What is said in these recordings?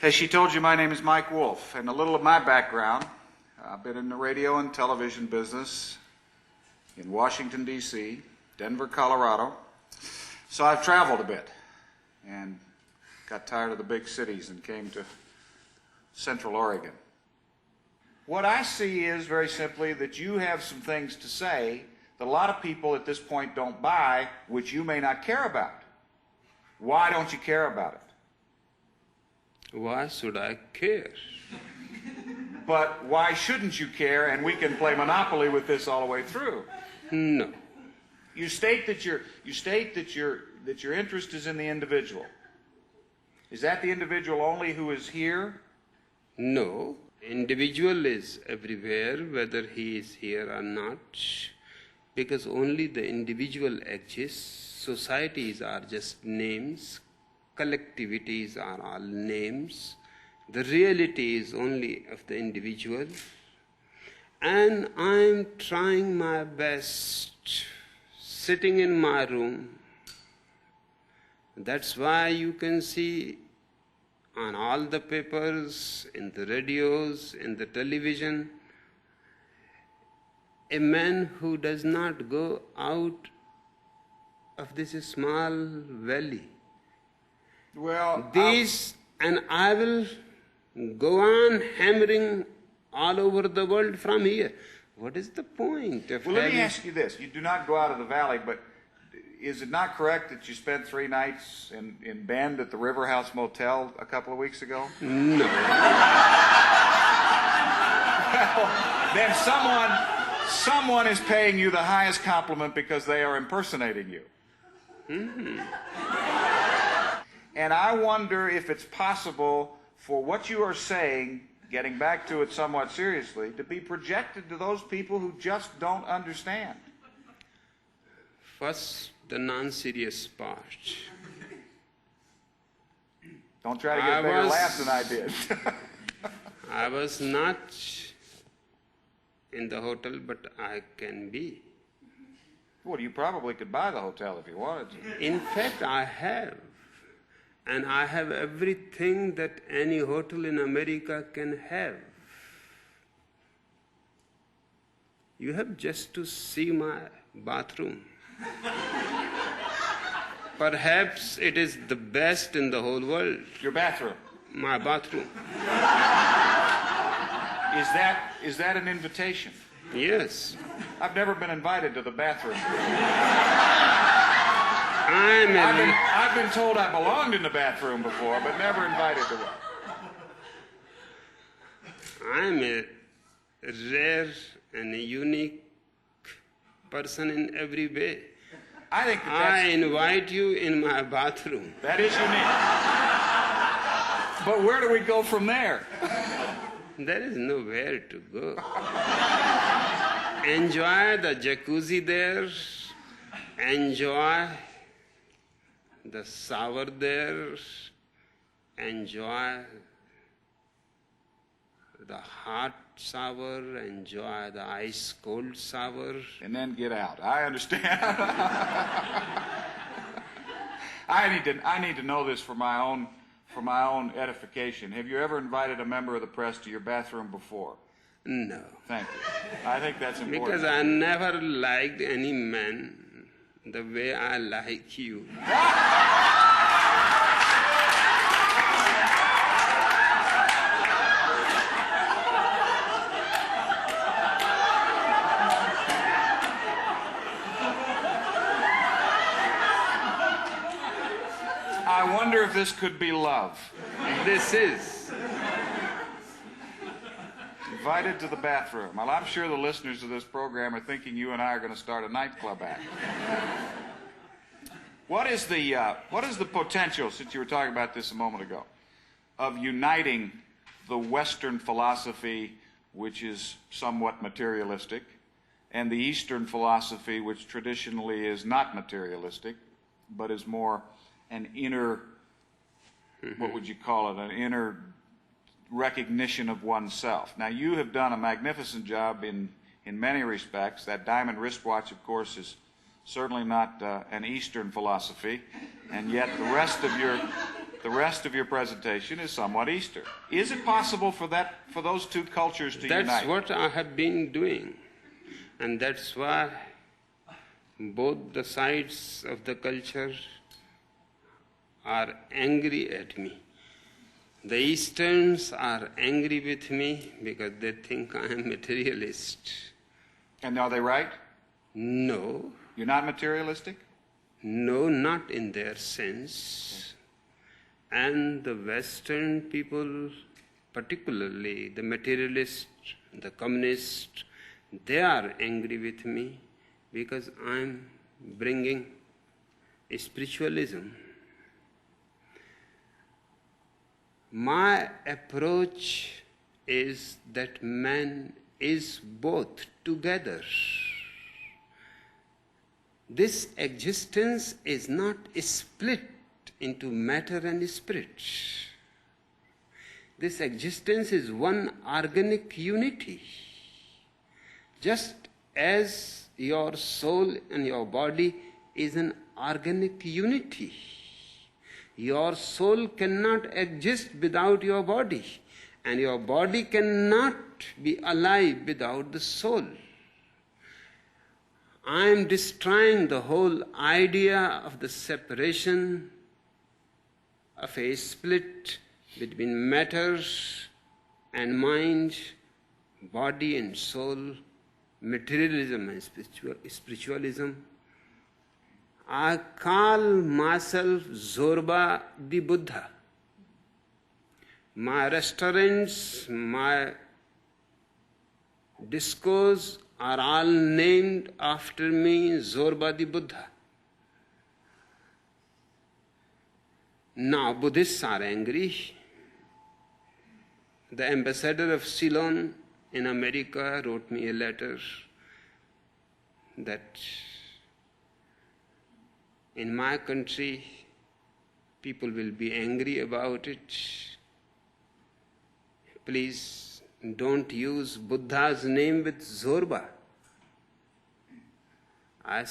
As she told you, my name is Mike Wolf, and a little of my background. I've been in the radio and television business in Washington, D.C., Denver, Colorado. So I've traveled a bit and got tired of the big cities and came to Central Oregon. What I see is, very simply, that you have some things to say that a lot of people at this point don't buy, which you may not care about. Why don't you care about it? Why should I care? But why shouldn't you care, and we can play Monopoly with this all the way through? No. You state that your interest is in the individual. Is that the individual only who is here? No. Individual is everywhere, whether he is here or not, because only the individual exists. Societies are just names. Collectivities are all names. The reality is only of the individual. And I'm trying my best, sitting in my room. That's why you can see on all the papers, in the radios, in the television, a man who does not go out of this small valley. Well, and I will go on hammering all over the world from here. What is the point of Well, let me ask you this. You do not go out of the valley, but is it not correct that you spent 3 nights in Bend at the River House Motel a couple of weeks ago? No. Well, then someone is paying you the highest compliment because they are impersonating you. Mm-hmm. And I wonder if it's possible for what you are saying, getting back to it somewhat seriously, to be projected to those people who just don't understand. First, the non-serious part. Don't try to get a bigger laugh than I did. I was not in the hotel, but I can be. Well, you probably could buy the hotel if you wanted to. In fact, I have. And I have everything that any hotel in America can have. You have just to see my bathroom. Perhaps it is the best in the whole world. Your bathroom? My bathroom. Is that an invitation? Yes. I've never been invited to the bathroom. I've been told I belonged in the bathroom before, but never invited to one. I'm a rare and a unique person in every way. I think I invite you in my bathroom. That is unique. But where do we go from there? There is nowhere to go. Enjoy the jacuzzi there. Enjoy the shower there. Enjoy the hot shower. Enjoy the ice cold shower. And then get out. I understand. I need to know this for my own edification. Have you ever invited a member of the press to your bathroom before? No. Thank you. I think that's important. Because I never liked any man the way I like you. I wonder if this could be love. This is. Invited to the bathroom. Well, I'm sure the listeners of this program are thinking you and I are going to start a nightclub act. What is the potential, since you were talking about this a moment ago, of uniting the Western philosophy, which is somewhat materialistic, and the Eastern philosophy, which traditionally is not materialistic, but is more an inner, what would you call it, an inner recognition of oneself? Now, you have done a magnificent job in many respects. That diamond wristwatch, of course, is certainly not an Eastern philosophy, and yet the rest of your presentation is somewhat Eastern. Is it possible for those two cultures to unite? That's what I have been doing, and that's why both the sides of the culture are angry at me. The Easterns are angry with me because they think I am materialist. And are they right? No. You're not materialistic? No, not in their sense. And the Western people, particularly the materialists, the communists, they are angry with me because I'm bringing spiritualism. My approach is that man is both together. This existence is not split into matter and spirit. This existence is one organic unity. Just as your soul and your body is an organic unity. Your soul cannot exist without your body, and your body cannot be alive without the soul. I am destroying the whole idea of the separation of a split between matter and mind, body and soul, materialism and spiritualism. I call myself Zorba the Buddha. My restaurants, my discos are all named after me, Zorba the Buddha. Now Buddhists are angry. The ambassador of Ceylon in America wrote me a letter that in my country people will be angry about it. Please don't use Buddha's name with Zorba. I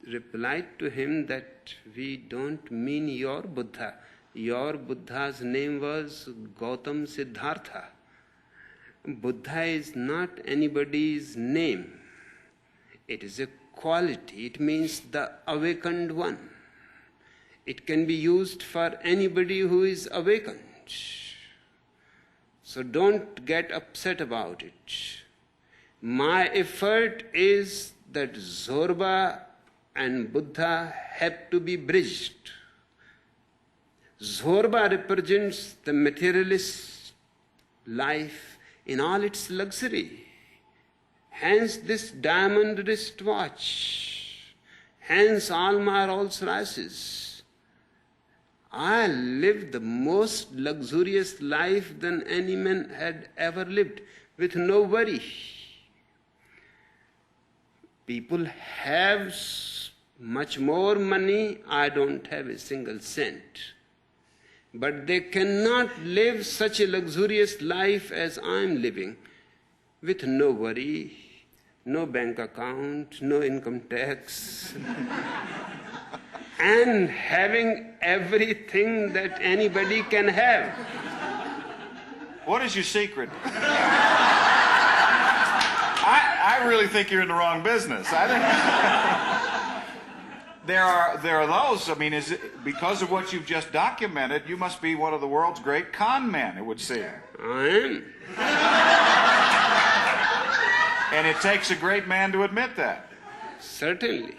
replied to him that we don't mean your Buddha. Your Buddha's name was Gautam Siddhartha. Buddha is not anybody's name. It is a quality. It means the awakened one. It can be used for anybody who is awakened. So don't get upset about it. My effort is that Zorba and Buddha have to be bridged. Zorba represents the materialist life in all its luxury. Hence this diamond wristwatch. Hence all my Rolls Royces. I live the most luxurious life than any man had ever lived, with no worry. People have much more money. I don't have a single cent. But they cannot live such a luxurious life as I'm living, with no worry, no bank account, no income tax, and having everything that anybody can have. What is your secret? I really think you're in the wrong business. I think there are those. I mean, is it because of what you've just documented? You must be one of the world's great con men, it would seem. I am. And it takes a great man to admit that. Certainly.